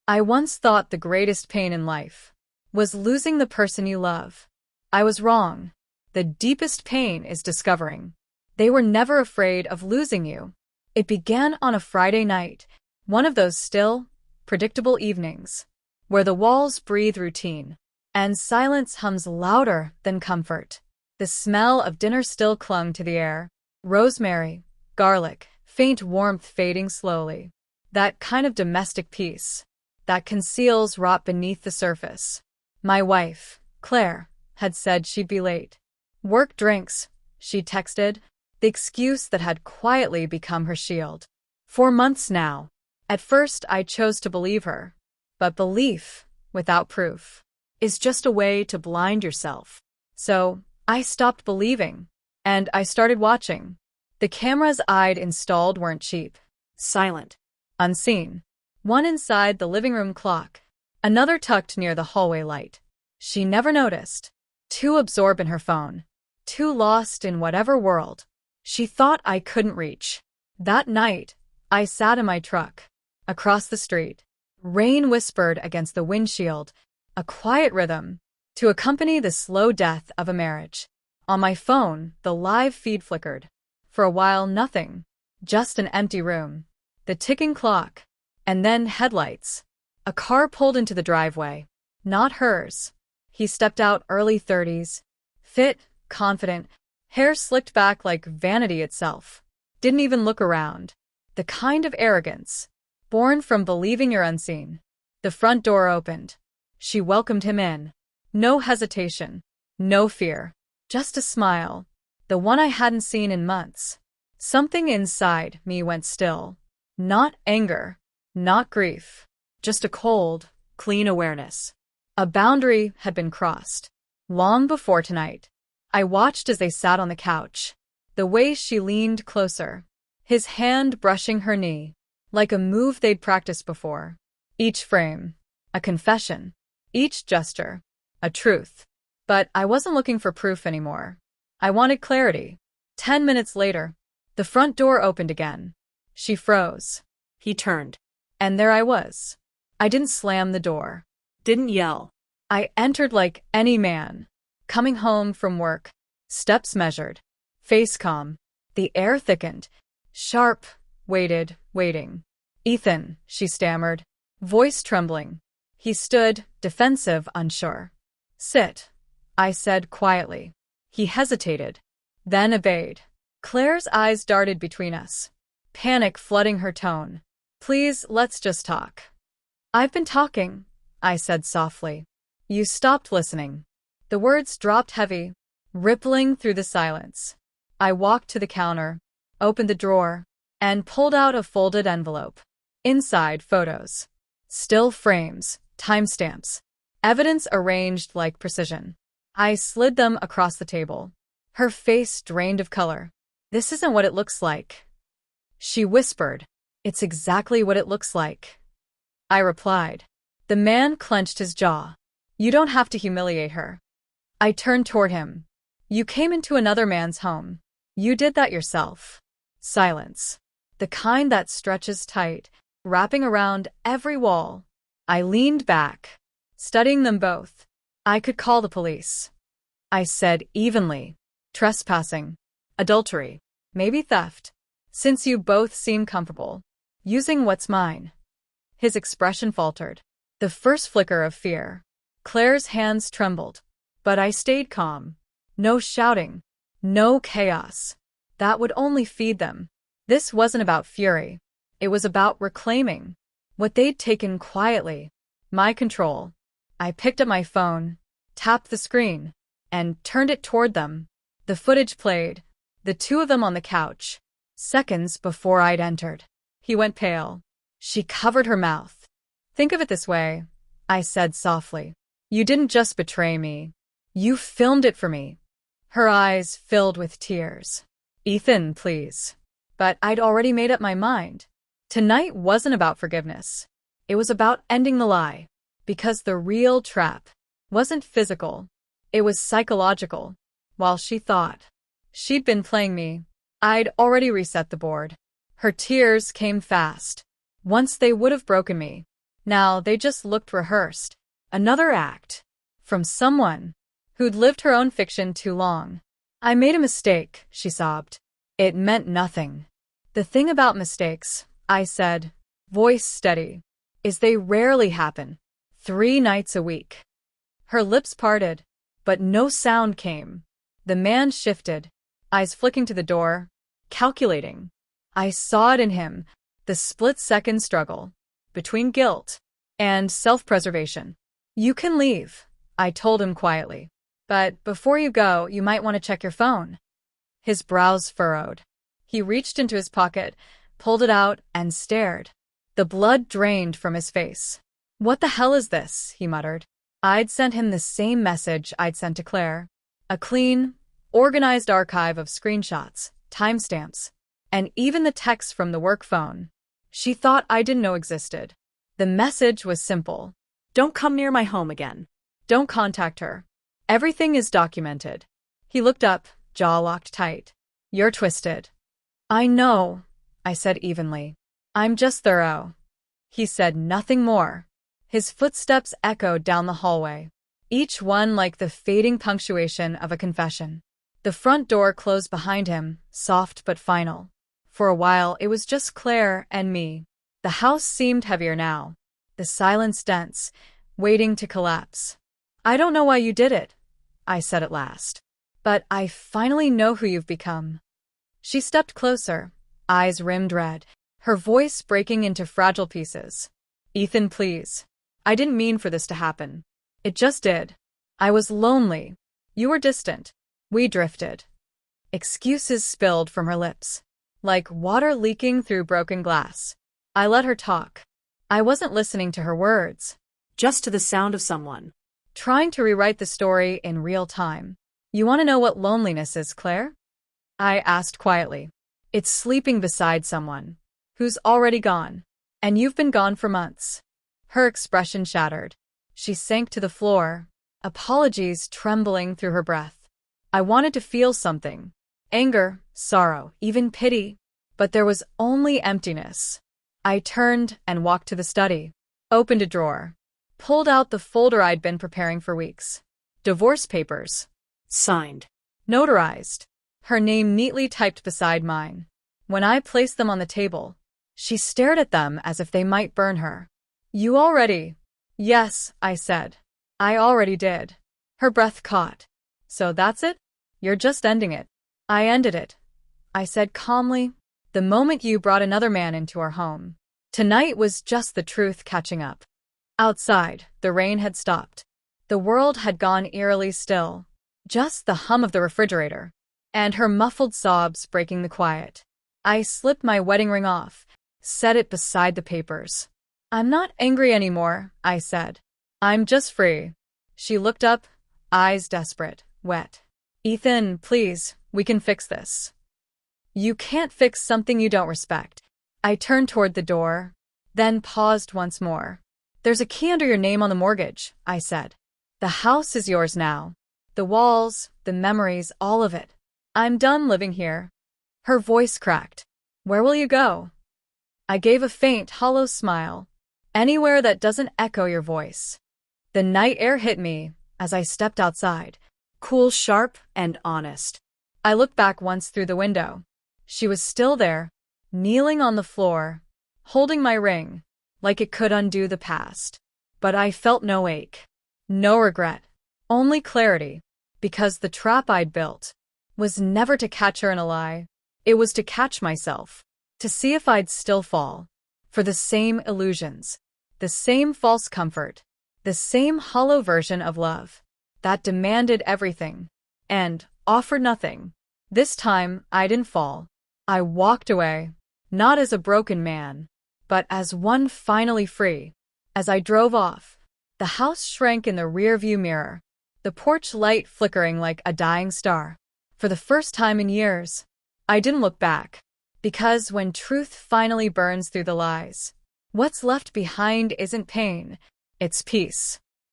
I once thought the greatest pain in life was losing the person you love. I was wrong. The deepest pain is discovering they were never afraid of losing you. It began on a Friday night, one of those still, predictable evenings, where the walls breathe routine, and silence hums louder than comfort. The smell of dinner still clung to the air. Rosemary, garlic, faint warmth fading slowly. That kind of domestic peace that conceals rot beneath the surface. My wife, Claire, had said she'd be late. Work drinks, she texted, the excuse that had quietly become her shield. For months now. At first I chose to believe her. But belief, without proof, is just a way to blind yourself. So, I stopped believing. And I started watching. The cameras I'd installed weren't cheap. Silent. Unseen. One inside the living room clock. Another tucked near the hallway light. She never noticed. Too absorbed in her phone. Too lost in whatever world she thought I couldn't reach. That night, I sat in my truck. Across the street. Rain whispered against the windshield. A quiet rhythm to accompany the slow death of a marriage. On my phone, the live feed flickered. For a while, nothing. Just an empty room. The ticking clock. And then headlights. A car pulled into the driveway. Not hers. He stepped out, early 30s. Fit, confident, hair slicked back like vanity itself. Didn't even look around. The kind of arrogance born from believing you're unseen. The front door opened. She welcomed him in. No hesitation. No fear. Just a smile. The one I hadn't seen in months. Something inside me went still. Not anger. Not grief. Just a cold, clean awareness. A boundary had been crossed. Long before tonight. I watched as they sat on the couch. The way she leaned closer. His hand brushing her knee. Like a move they'd practiced before. Each frame. A confession. Each gesture. A truth. But I wasn't looking for proof anymore. I wanted clarity. 10 minutes later, the front door opened again. She froze. He turned. And there I was. I didn't slam the door. Didn't yell. I entered like any man. Coming home from work. Steps measured. Face calm. The air thickened. Sharp. Waiting. Ethan, she stammered. Voice trembling. He stood, defensive, unsure. Sit, I said quietly. He hesitated. Then obeyed. Claire's eyes darted between us. Panic flooding her tone. Please, let's just talk. I've been talking, I said softly. You stopped listening. The words dropped heavy, rippling through the silence. I walked to the counter, opened the drawer, and pulled out a folded envelope. Inside, photos. Still frames, timestamps. Evidence arranged like precision. I slid them across the table. Her face drained of color. This isn't what it looks like. She whispered. It's exactly what it looks like. I replied. The man clenched his jaw. You don't have to humiliate her. I turned toward him. You came into another man's home. You did that yourself. Silence. The kind that stretches tight, wrapping around every wall. I leaned back, studying them both. I could call the police. I said evenly. Trespassing. Adultery. Maybe theft. Since you both seem comfortable using what's mine. His expression faltered. The first flicker of fear. Claire's hands trembled. But I stayed calm. No shouting. No chaos. That would only feed them. This wasn't about fury. It was about reclaiming what they'd taken quietly. My control. I picked up my phone, tapped the screen, and turned it toward them. The footage played. The two of them on the couch. Seconds before I'd entered. He went pale. She covered her mouth. Think of it this way, I said softly. You didn't just betray me. You filmed it for me. Her eyes filled with tears. Ethan, please. But I'd already made up my mind. Tonight wasn't about forgiveness. It was about ending the lie. Because the real trap wasn't physical. It was psychological. While she thought she'd been playing me, I'd already reset the board. Her tears came fast. Once they would have broken me. Now they just looked rehearsed. Another act. From someone who'd lived her own fiction too long. I made a mistake, she sobbed. It meant nothing. The thing about mistakes, I said, voice steady, is they rarely happen. 3 nights a week. Her lips parted, but no sound came. The man shifted, eyes flicking to the door, calculating. I saw it in him, the split-second struggle between guilt and self-preservation. You can leave, I told him quietly. But before you go, you might want to check your phone. His brows furrowed. He reached into his pocket, pulled it out, and stared. The blood drained from his face. What the hell is this? He muttered. I'd sent him the same message I'd sent to Claire. A clean, organized archive of screenshots, timestamps, and even the texts from the work phone. She thought I didn't know existed. The message was simple. Don't come near my home again. Don't contact her. Everything is documented. He looked up, jaw locked tight. You're twisted. I know, I said evenly. I'm just thorough. He said nothing more. His footsteps echoed down the hallway, each one like the fading punctuation of a confession. The front door closed behind him, soft but final. For a while, it was just Claire and me. The house seemed heavier now, the silence dense, waiting to collapse. I don't know why you did it, I said at last. But I finally know who you've become. She stepped closer, eyes rimmed red, her voice breaking into fragile pieces. Ethan, please. I didn't mean for this to happen. It just did. I was lonely. You were distant. We drifted. Excuses spilled from her lips, like water leaking through broken glass. I let her talk. I wasn't listening to her words, just to the sound of someone trying to rewrite the story in real time. You want to know what loneliness is, Claire? I asked quietly. It's sleeping beside someone who's already gone, and you've been gone for months. Her expression shattered. She sank to the floor, apologies trembling through her breath. I wanted to feel something. Anger, sorrow, even pity. But there was only emptiness. I turned and walked to the study, opened a drawer, pulled out the folder I'd been preparing for weeks. Divorce papers. Signed. Notarized. Her name neatly typed beside mine. When I placed them on the table, she stared at them as if they might burn her. You already? Yes, I said. I already did. Her breath caught. So that's it? You're just ending it. I ended it, I said calmly, the moment you brought another man into our home. Tonight was just the truth catching up. Outside, the rain had stopped. The world had gone eerily still. Just the hum of the refrigerator, and her muffled sobs breaking the quiet. I slipped my wedding ring off, set it beside the papers. I'm not angry anymore, I said. I'm just free. She looked up, eyes desperate, wet. Ethan, please, we can fix this. You can't fix something you don't respect. I turned toward the door, then paused once more. There's a key under your name on the mortgage, I said. The house is yours now. The walls, the memories, all of it. I'm done living here. Her voice cracked. Where will you go? I gave a faint, hollow smile. Anywhere that doesn't echo your voice. The night air hit me as I stepped outside, cool, sharp, and honest. I looked back once through the window. She was still there, kneeling on the floor, holding my ring, like it could undo the past. But I felt no ache, no regret, only clarity, because the trap I'd built was never to catch her in a lie. It was to catch myself, to see if I'd still fall for the same illusions, the same false comfort, the same hollow version of love that demanded everything and offered nothing. This time, I didn't fall. I walked away, not as a broken man, but as one finally free. As I drove off, the house shrank in the rearview mirror, the porch light flickering like a dying star. For the first time in years, I didn't look back, because when truth finally burns through the lies, what's left behind isn't pain, it's peace.